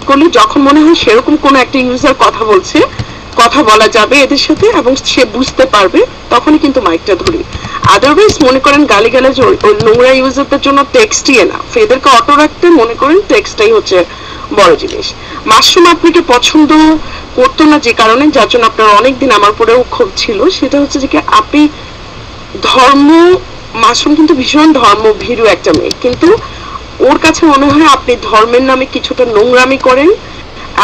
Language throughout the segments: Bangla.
করলে যখন মনে হয় সেরকম কোনো একটা ইউজার কথা বলছে, কথা বলা যাবে এদের সাথে এবং সে বুঝতে পারবে, তখনই কিন্তু মাইকটা ধরি। আদারওয়াইজ মনে করেন গালিগালাজ ওই নোংরা ইউজারদের জন্য টেক্সটই এনাফ, এদেরকে অটো রাখতে মনে করেন টেক্সটটাই হচ্ছে বড় জিনিস। মাশরুম আপনাকে পছন্দ করতো না যে কারণে, যার জন্য আপনার অনেকদিন আমার পরেও ক্ষোভ ছিল, সেটা হচ্ছে যে আপনি ধর্ম, মাশরুম কিন্তু ভীষণ ধর্ম ভীরু একটা মেয়ে, কিন্তু ওর কাছে মনে হয় আপনি ধর্মের নামে কিছুটা নোংরামি করেন,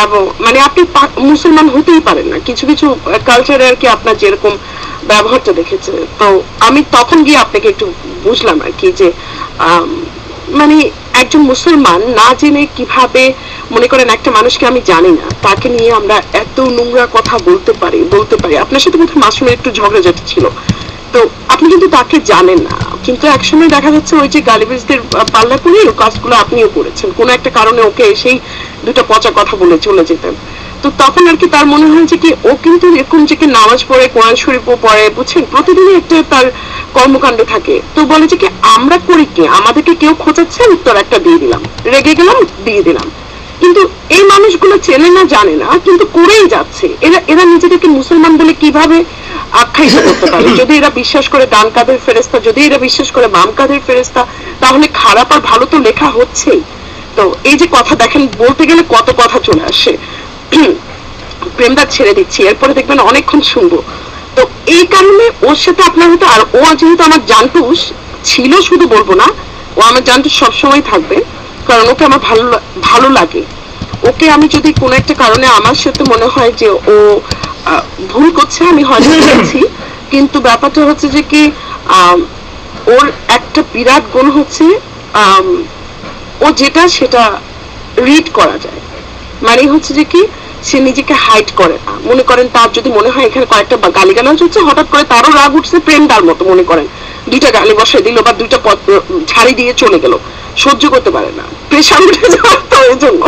এবং মানে আপনি মুসলমান হতেই পারেন না, কিছু কিছু কালচারে আর কি আপনার যেরকম ব্যবহারটা দেখেছে। তো আমি তখন গিয়ে আপনাকে একটু বুঝলাম আর কি যে মানে একজন মুসলমান না জেনে কিভাবে মনে করেন একটা মানুষকে আমি জানি না তাকে নিয়ে আমরা এত নোংরা কথা বলতে পারি। আপনার সাথে কোথাও মাশরুমের একটু ঝগড়াঝাটি ছিল, তো আপনি কিন্তু তাকে জানেন না, কিন্তু একসময় দেখা যাচ্ছে ওই যে গালিবেজদের পাল্লা পড়ে কাজগুলো আপনিও করেছেন, কোন একটা কারণে ওকে এসেই দুটো পচা কথা বলে চলে যেতেন। তো তখন আর কি তার মনে হয় যে কি ও কিন্তু এরকম যে কি নামাজ পড়ে, কোরআন শরীফও পড়ে, বুঝছেন, প্রতিদিনই একটা তার কর্মকাণ্ড থাকে। তো বলে যে কি আমরা করি কি, আমাদেরকে কেউ খোঁচাচ্ছে, উত্তর একটা দিয়ে দিলাম, রেগে গেলাম দিয়ে দিলাম। কিন্তু এই মানুষগুলো চেনে না জানে না, কিন্তু করেই যাচ্ছে। এরা নিজেদেরকে মুসলমান বলে কিভাবে আখ্যায়িত করতে পারে? যদি এরা বিশ্বাস করে ডান কাঁধের ফেরেশতা, যদি এরা বিশ্বাস করে বাম কাঁধের ফেরেশতা, তাহলে খারাপ আর ভালো তো লেখা হচ্ছেই। তো এই যে কথা দেখেন, বলতে গেলে কত কথা চলে আসে। প্রেমদার ছেড়ে দিচ্ছি, এরপরে দেখবেন অনেকক্ষণ শুনবো। তো এই কারণে ওর সাথে আপনার হয়তো, আর ও যেহেতু আমার জানটুস ছিল, শুধু বলবো না, ও আমার জানটুস সবসময় থাকবে, কারণ ওকে আমার ভালো লাগে। ওকে আমি যদি কোনো একটা কারণে আমার সাথে মনে হয় যে ও ভুল করছে, আমি হয়তো বলছি, কিন্তু ব্যাপারটা হচ্ছে যে কি ওর একটা বিরাট গুণ হচ্ছে ও যেটা সেটা রিড করা যায়। মানে হচ্ছে যে কি সে নিজেকে হাইড করে না। মনে করেন তার যদি মনে হয় এখানে কয়েকটা গালিগালাজ হচ্ছে, হঠাৎ করে তারও রাগ উঠছে, প্রেমদার মতো মনে করেন দুইটা গালি বসাই দিল বা দুইটা পথ ঝাড়ি দিয়ে চলে গেল, সহ্য করতে পারে না, প্রেশার উঠে যাওয়ার। তো এই জন্য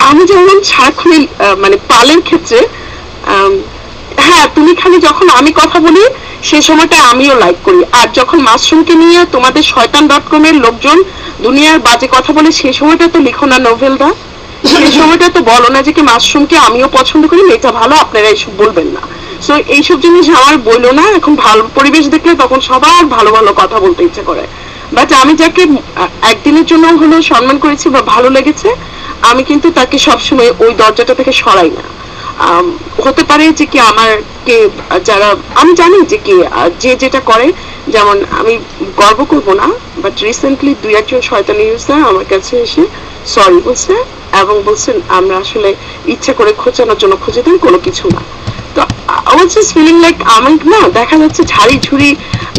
আমি যেমন সারাক্ষণ মানে পালের ক্ষেত্রে হ্যাঁ তুমি খালি যখন আমি কথা বলি সেই সময়টা আমিও লাইক করি, আর যখন মাশরুমকে নিয়ে তোমাদের শয়তান.com এর লোকজন দুনিয়ার বাজে কথা বলে সেই সময়টা তো লিখো না নোভেলটা, সেই সময়টা তো বলো না যে কি মাশরুমকে আমিও পছন্দ করি, মেয়েটা ভালো, আপনারা এইসব বলবেন না। সো এইসব জিনিস আমার বললো না। এখন ভালো পরিবেশ দেখলে তখন সবার ভালো ভালো কথা বলতে ইচ্ছে করে, বাট আমি যাকে একদিনের জন্য হলো সম্মান করেছি বা ভালো লেগেছে, আমি কিন্তু তাকে সবসময় ওই দরজাটা থেকে সরাই না। হতে পারে যে কি আমার কে যারা আমি জানি যে কি যে যেটা করে, যেমন আমি গর্ব করব না, বাট রিসেন্টলি দুই একজন শয়তানি ইউজার আমার কাছে এসে সরি বলছে এবং বলছেন আমরা আসলে ইচ্ছা করে খোঁচানোর জন্য খুঁজে দেন, কোনো কিছু না। তো I was just feeling like আমি না দেখা যাচ্ছে ঝাড়ি ঝুড়ি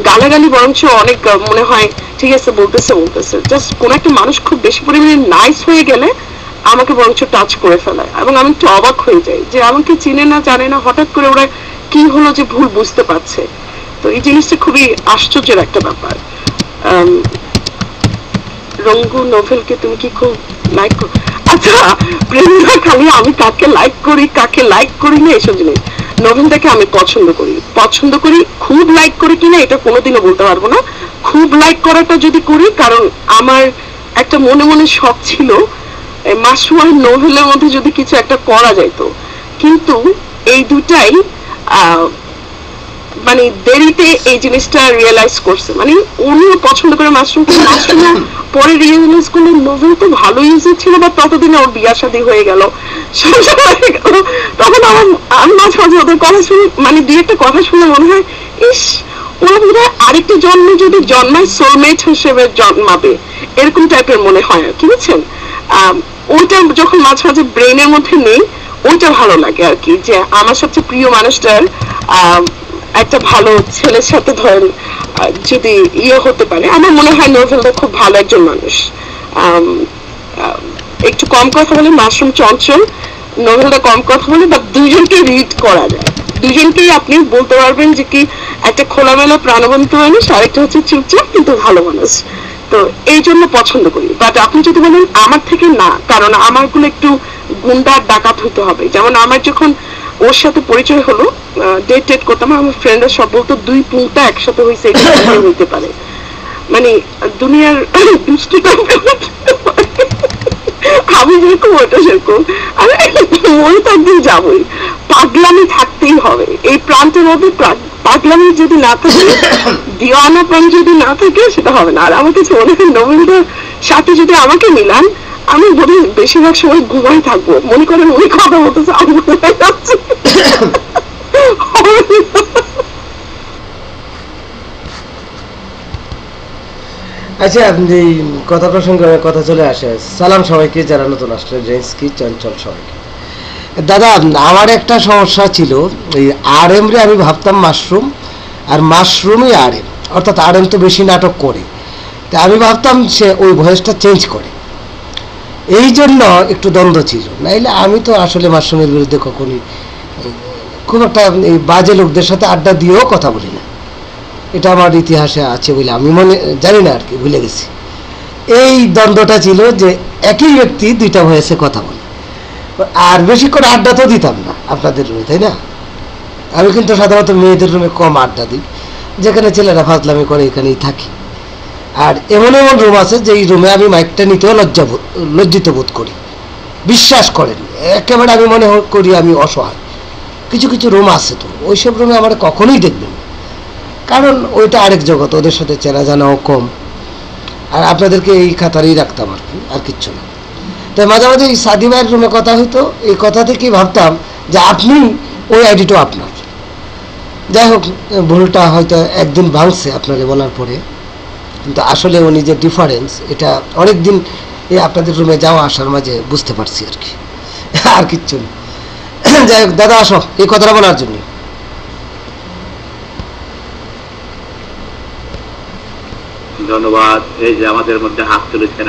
গালাগালি বরঞ্চ অনেক মনে হয় ঠিক আছে বলতেছে, জাস্ট কোন একটা মানুষ খুব বেশি পরিমাণে নাইস হয়ে গেলে আমাকে বরঞ্চ টাচ করে ফেলায়, এবং আমি একটু অবাক হয়ে যাই যে আমাকে চিনে না জানে না, হঠাৎ করে ওরা কি হলো যে ভুল বুঝতে পারছে। তো এই জিনিসটা খুবই আশ্চর্যের একটা ব্যাপার। রঙ্গু নোভেলকে তুমি কি খুব লাইক করো? আচ্ছা প্রেমটা খালি আমি কাকে লাইক করি না এসব জিনিস, নোভেলটাকে আমি পছন্দ করি, খুব লাইক করি কিনা এটা কোনোদিনও বলতে পারবো না। খুব লাইক করাটা যদি করি, কারণ আমার একটা মনে মনে শখ ছিল মাশরুম আর নোভেলের মধ্যে যদি কিছু একটা করা যাইতো, কিন্তু এই দুটাই মানে দেরিতে এই জিনিসটা রিয়েলাইজ করছে। মানে উনিও পছন্দ করে মাশরুম পরে রিয়েলাইজ করলেন নোভেল তো ভালো ইউজার ছিল, বা ততদিনে ওর বিয়া শাদী হয়ে গেল, সংসার হয়ে গেল। তখন আমি মাঝে মাঝে ওদের কথা শুনে, মানে দুই একটা কথা শুনে মনে হয় ইস ওরা বোধহয় আরেকটা জন্ম যদি জন্মায় সোলমেট হিসেবে জন্মাবে, এরকম টাইপের মনে হয় আর কি, বুঝছেন। ওইটা যখন মাঝে মাঝে ব্রেনের মধ্যে নেই, ওইটা ভালো লাগে আর কি, যে আমার সবচেয়ে প্রিয় মানুষটার একটা ভালো ছেলের সাথে ধরেন যদি ইয়ে হতে পারে, আমার মনে হয় নোভেলটা খুব ভালো একজন মানুষ। একটু কম কথা বলে মাশরুম চঞ্চল, নোভেলটা কম কথা বলে, বা দুইজনকে রিড করা যায়, দুইজনকেই আপনি বলতে পারবেন যে কি একটা খোলামেলা প্রাণবন্ত মানুষ, আরেকটা হচ্ছে চুপচাপ কিন্তু ভালো মানুষ। তো এই জন্য পছন্দ করি। বাট আপনি যদি বলেন আমার থেকে না, কারণ আমারগুলো একটু গুন্ডার ডাকাত হইতে হবে। যেমন আমার যখন ওর সাথে পরিচয় হলো, ডেট করতাম, আমার ফ্রেন্ডরা সব বলতো দুই পুংটা একসাথে হয়েছে, এটা হইতে পারে, মানে দুনিয়ার দুষ্টুটা আমি যেরকম ওটা সেরকম। আরে মরে তো একদিন যাবোই, পাগলামি থাকতেই হবে এই প্রান্তের মধ্যে। পাগলামি যদি না থাকে, দিওয়ানা প্রাণ যদি না থাকে, সেটা হবে না। আর আমার কাছে মনে হয় নবীনদার সাথে যদি আমাকে মিলান, আমি বলি বেশিরভাগ সময় ঘুমাই থাকবো। মনে করেন উনি কথা বলতেছে, আমি ঘুমাই যাচ্ছি। আচ্ছা, এই কথা প্রসঙ্গে কথা চলে আসে, সালাম সবাইকে যারা নতুন আসলে, রেঞ্জকি চঞ্চল সবাইকে। দাদা, আমার একটা সমস্যা ছিল, এই আরএম রে আমি ভাবতাম মাশরুম, আর মাশরুমই আরএম, অর্থাৎ আরএম তো বেশি নাটক করে, তা আমি ভাবতাম সে ওই ভয়েসটা চেঞ্জ করে, এই জন্য একটু দ্বন্দ্ব ছিল। নাইলে আমি তো আসলে মাশরুমের বিরুদ্ধে কখনই খুব একটা এই বাজে লোকদের সাথে আড্ডা দিয়েও কথা বলি না। এটা আমার ইতিহাসে আছে বলে আমি মনে জানি না আর কি, ভুলে গেছি। এই দ্বন্দ্বটা ছিল যে একই ব্যক্তি দুইটা ভয়েসে কথা বলে, আর বেশি করে আড্ডা তো দিতাম না আপনাদের রুমে, তাই না? আমি কিন্তু সাধারণত মেয়েদের রুমে কম আড্ডা দিই, যেখানে ছেলেরা ফাজলামি করে এখানেই থাকি। আর এমন এমন রুম আছে যে এই রুমে আমি মাইকটা নিতেও লজ্জিত বোধ করি। বিশ্বাস করেন, একেবারে আমি মনে করি আমি অসহায়। কিছু কিছু রুম আছে তো, ওইসব রুমে আমার কখনোই দেখবেন, কারণ ওইটা আরেক জগৎ, ওদের সাথে চেনা জানাও কম। আর আপনাদেরকে এই খাতারেই রাখতাম আর কি, আর কিচ্ছু না। তাই মাঝে মাঝে এই সাদি ভাইয়ের রুমে কথা হইতো, এই কথা থেকেই ভাবতাম যে আপনি ওই আইডিটাও আপনার। যাই হোক, ভুলটা হয়তো একদিন ভাঙছে আপনাদের বলার পরে, কিন্তু আসলে উনি যে ডিফারেন্স, এটা অনেকদিন এই আপনাদের রুমে যাওয়া আসার মাঝে বুঝতে পারছি আর কি, আর কিচ্ছু না। যাই হোক দাদা, আসো এই কথাটা বলার জন্য। ধন্যবাদ। এই যে আমাদের মধ্যে হাত তুলেছেন